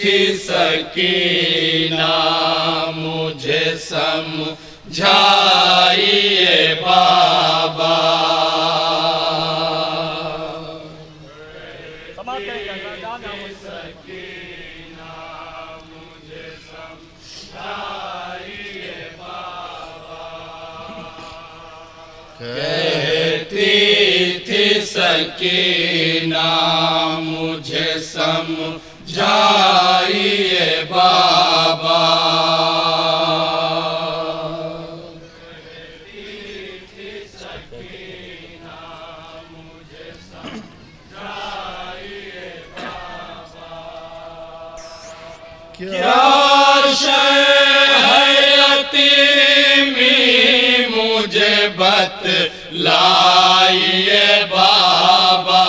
थी सकीना मुझे समझाइए बाबा। कहती थी सकीना मुझे समझाइए बाबा। क्या शय है यतीमी मुझे बतलाइए बाबा।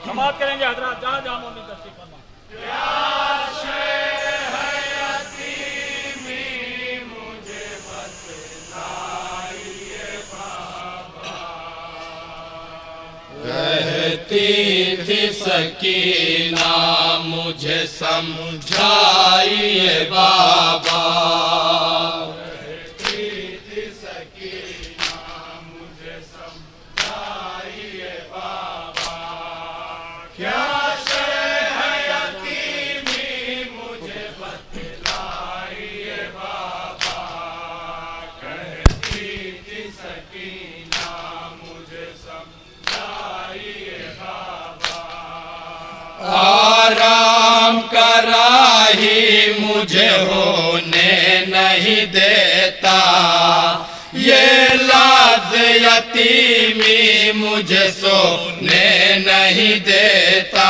समाप्त करेंगे हजरत, जहाँ जहाँ मौजूद तशरीफ फरमा। कहती थी सकीना मुझे समझाइए बाबा। कहती थी सकीना मुझे समझाइए बाबा। क्या शय है यतीमी मुझे बतलाइए बाबा। कहती थी सकीना मुझे आराम कराही मुझे होने नहीं देता। ये लाज यतीमी मुझे सोने नहीं देता।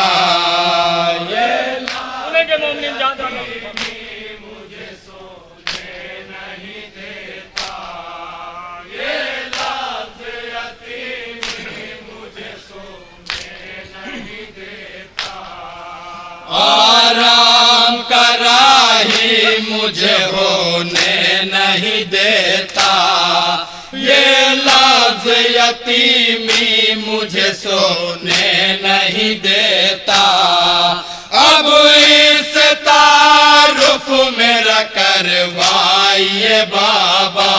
ये के मोमिन जहाँ जहाँ मुझे सोने नहीं देता। ये लाज यतीमी मुझे सोने नहीं देता। आराम कराही मुझे होने नहीं देता। ये लाज यतीमी मुझे सोने नहीं देता। अब इस तारुफ मेरा करवाइए बाबा।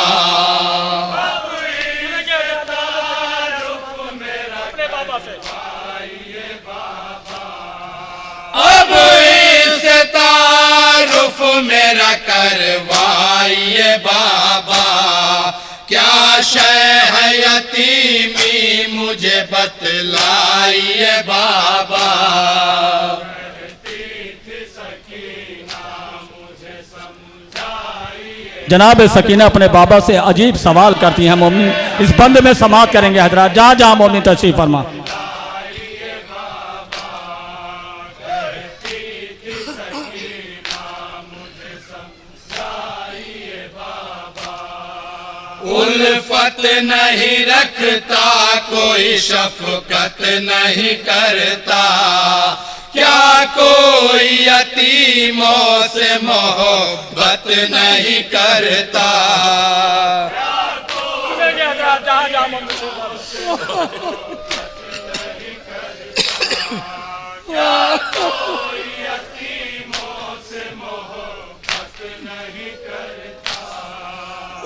अब इस तारुफ मेरा करवाइए बाबा। क्या शय है यतीमी मुझे बतलाइए बाबा। जनाब सकीना अपने बाबा से अजीब सवाल करती हैं। मोमिन इस बंद में समाप्त करेंगे हजरत, जहाँ जहाँ मोमिन तशरीफ फरमा। उल्फत नहीं रखता कोई शफकत नहीं करता। क्या कोई यतीमों से मोहब्बत नहीं करता।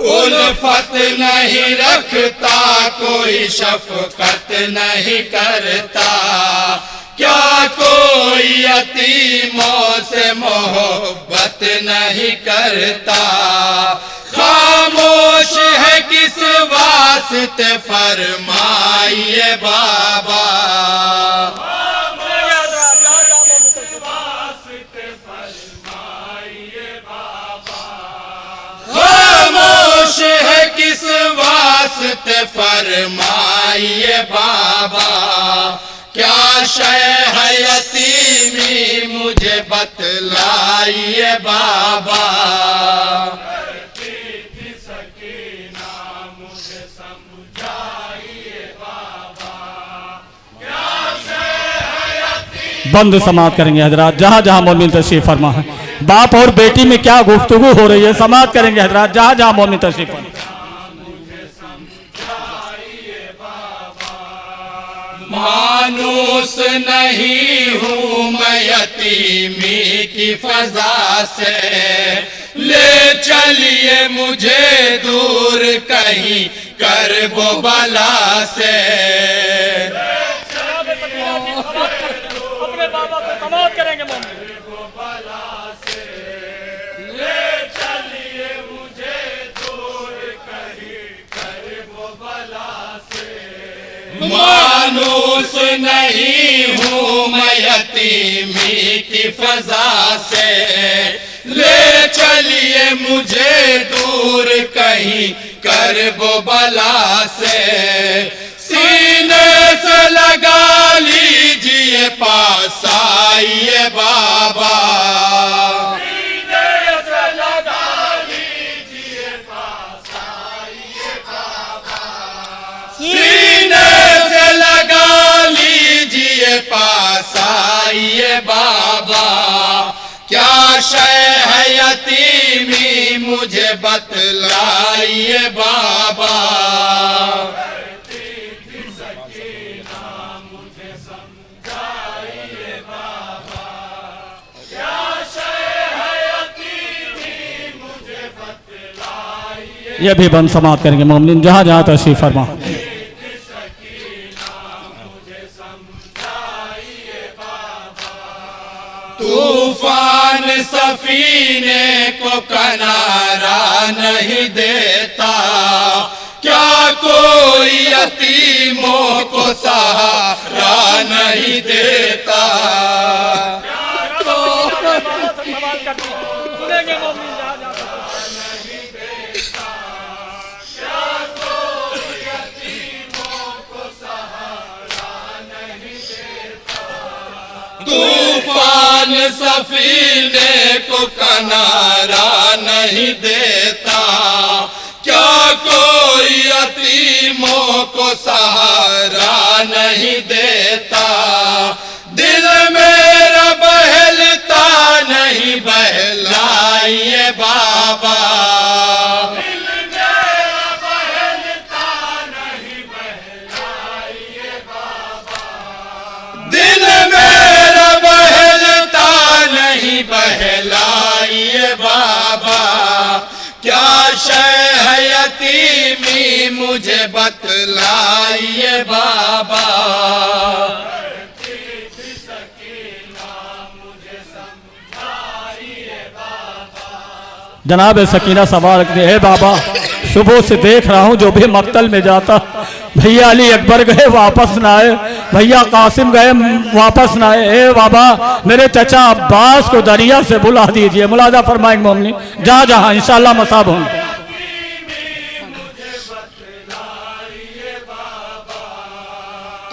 उल्फत नहीं रखता कोई शफकत नहीं करता। क्या कोई यतीमों से मोहब्बत नहीं करता। खामोश है किस वास्ते फरमाइए बाबा। खामोश है किस वास्ते फरमाइए बाबा। क्या शय है यतीमी मुझे बतलाइए बाबा। बंद समाप्त करेंगे हजरात, जहाँ जहाँ मोमिन तशरीफ फरमा है। बाप और बेटी में क्या गुफ्तगू हो रही है, समाप्त करेंगे हजरात। जहाँ जहाँ मोमिन तशरीफ फरमा। मानूस नहीं हूँ मैं यतीमी की फजा से, ले चलिए मुझे दूर कहीं करबो बला से। अपने बाबा से समाप्त करेंगे मोमिन। मानूस नहीं हूँ मैं यतीमी की फजा से, ले चलिए मुझे दूर कहीं करबो बला से। सीने से लगा लीजिए पास आइए बाबा, पास आइए बाबा। क्या शय है यतीमी मुझे बतलाइए बाबा। मुझे समझाइए बाबा, क्या शय है यतीमी मुझे बतलाइए। ये भी बंद समाप्त करेंगे मोमिन। जहाँ जहाँ तशरीफ फरमा। तूफान सफीने को किनारा नहीं देता, क्या कोई यतीमों को सहारा नहीं देता। तूफान सफीने को किनारा नहीं देता, क्या कोई यतीमों को सहारा नहीं देता। दिल मेरा बहलता नहीं बहलाइए बाबा, बहलाइए बाबा। क्या शय है यतीमी मुझे बतलाइए बाबा। जनाब सकीना सवाल रखते हैं, बाबा सुबह से देख रहा हूँ जो भी मक्तल में जाता, भैया अली अकबर गए वापस ना आए, भैया कासिम गए वापस ना आए। ए बाबा मेरे चचा अब्बास को दरिया से बुला दीजिए। मुलाजा फरमाएंगे मोमिन। जहाँ जहाँ इंशाअल्लाह मसाब होंगे।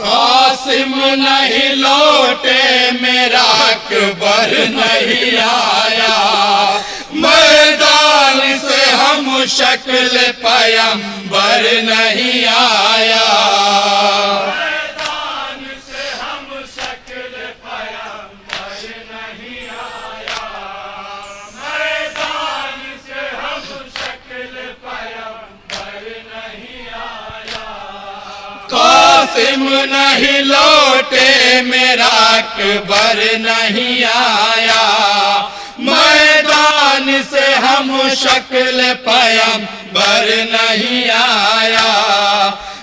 कासिम नहीं लौटे मेरा अकबर नहीं आया, मैदान से हम शक्ल पैगंबर नहीं आया। मैदान से हम शक्ल पैगंबर नहीं आया, मैदान से हम शक्ल पैगंबर नहीं आया। कासिम नहीं लौटे मेरा अकबर नहीं आया, मैदान से हम शक्ल पैगंबर नहीं आया।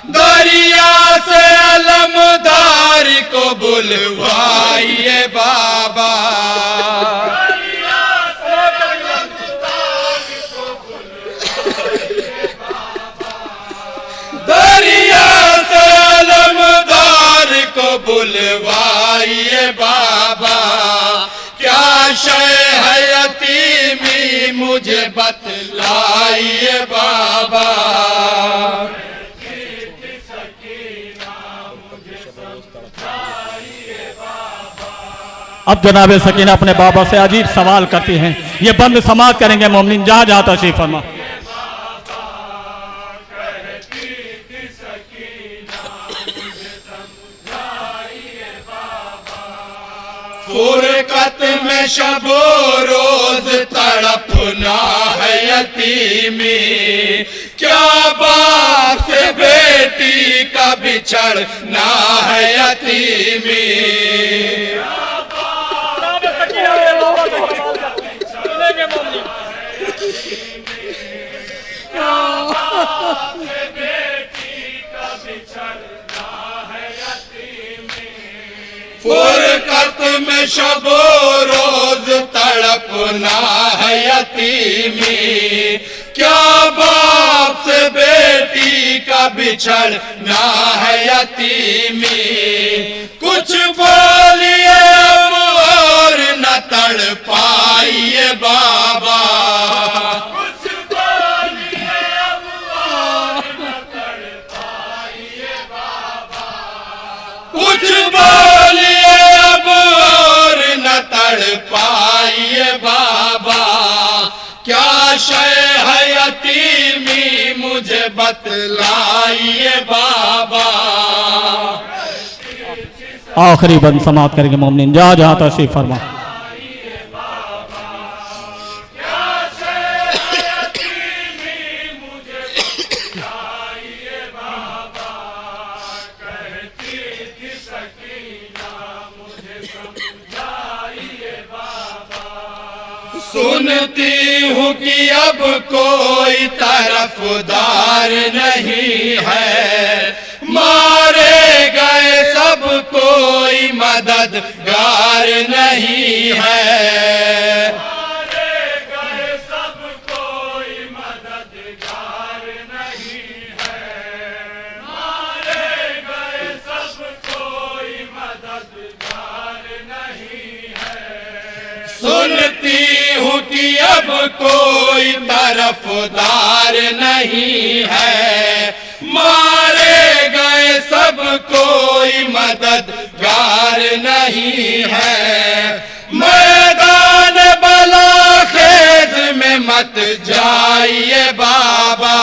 दरिया से अलमदार को बुलवाइए बाबा, दरिया से अलमदार को बुलवाइए बाबा, दरिया से अलमदार को बुलवाइए बाबा। क्या शय है यतीमी मुझे बतलाइए बाबा। अब जनाब सकीना अपने बाबा से अजीब सवाल करती हैं। ये बंद समाप्त करेंगे मोमिन। जहाँ जहाँ तशरीफ फरमा। फुरकत में शबो रोज तड़पना है यतीमी, क्या बाप से बेटी का बिछड़ना है यतीमी। फुरकत में शबो रोज तड़पना है यतीमी, क्या बाप से बेटी का बिछड़ना है यतीमी। कुछ बोलिए अब और न तड़ पाइए बाबा, कुछ बोलिए अब और न तड़ पाइए बाबा, कुछ बोलिए अब और न तड़ पाइए बाबा। क्या शय है यतीमी मुझे बतलाइए बाबा। आखिरी बंद समाप्त करेंगे मोमिन, जहाँ जहाँ तशरीफ फरमा। सुनती हूँ कि अब कोई तरफदार नहीं है, मारे गए सब कोई मददगार नहीं है, मारे गए सब कोई मददगार नहीं है, मारे गए सब कोई मददगार नहीं है। सुनती हूँ कि अब कोई तरफदार नहीं है, मारे गए सब कोई मददगार नहीं है। मैदान बला खेज में मत जाइए बाबा,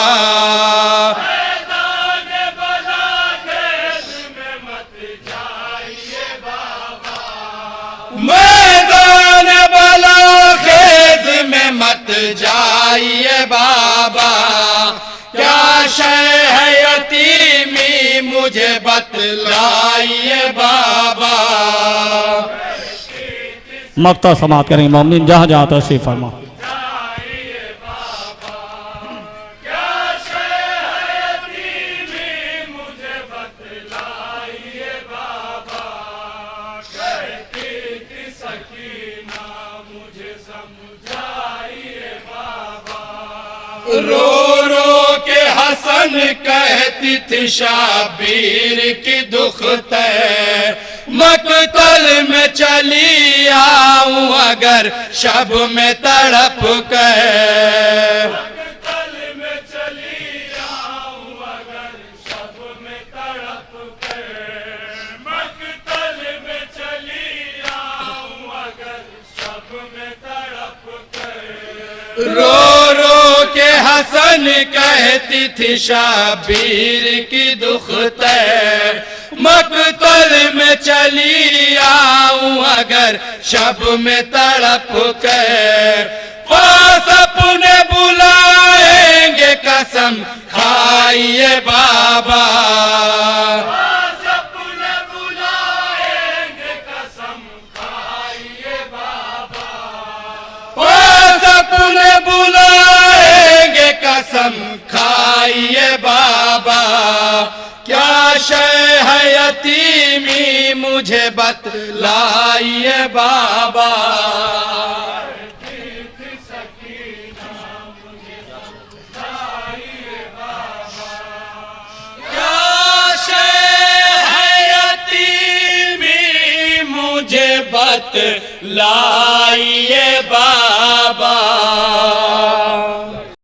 मैदान बला खेज में मत जाइए बाबा, मैदान बला खेज में मत जाइए बाबा। क्या शय है यतीमी मुझे बतलाइए बाबा। मक्ता समाप्त करेंगे मोमिन, जहाँ जहाँ तशरीफ फरमा। रो रो के हसन कहती थी शाबीर की दुख तय, मकतल में चली आऊं अगर शब में तड़प कर, मकतल में चली आऊं अगर शब में तड़प कर, मकतल में चली आऊं अगर शब में तड़प कर। रो रो के हसन कहती थी शाबीर की दुख तय, मकतल में चली आऊं अगर शब में तड़प कर। पास अपने बुलाएंगे कसम खाइए बाबा, पास अपने बुलाएंगे कसम खाइए बाबा, पास अपने बुलाएंगे कसम खाइए बाबा। क्या शय है यतीमी मुझे बतलाइए बाबा। क्या शय है यतीमी मुझे बतलाइए बाबा।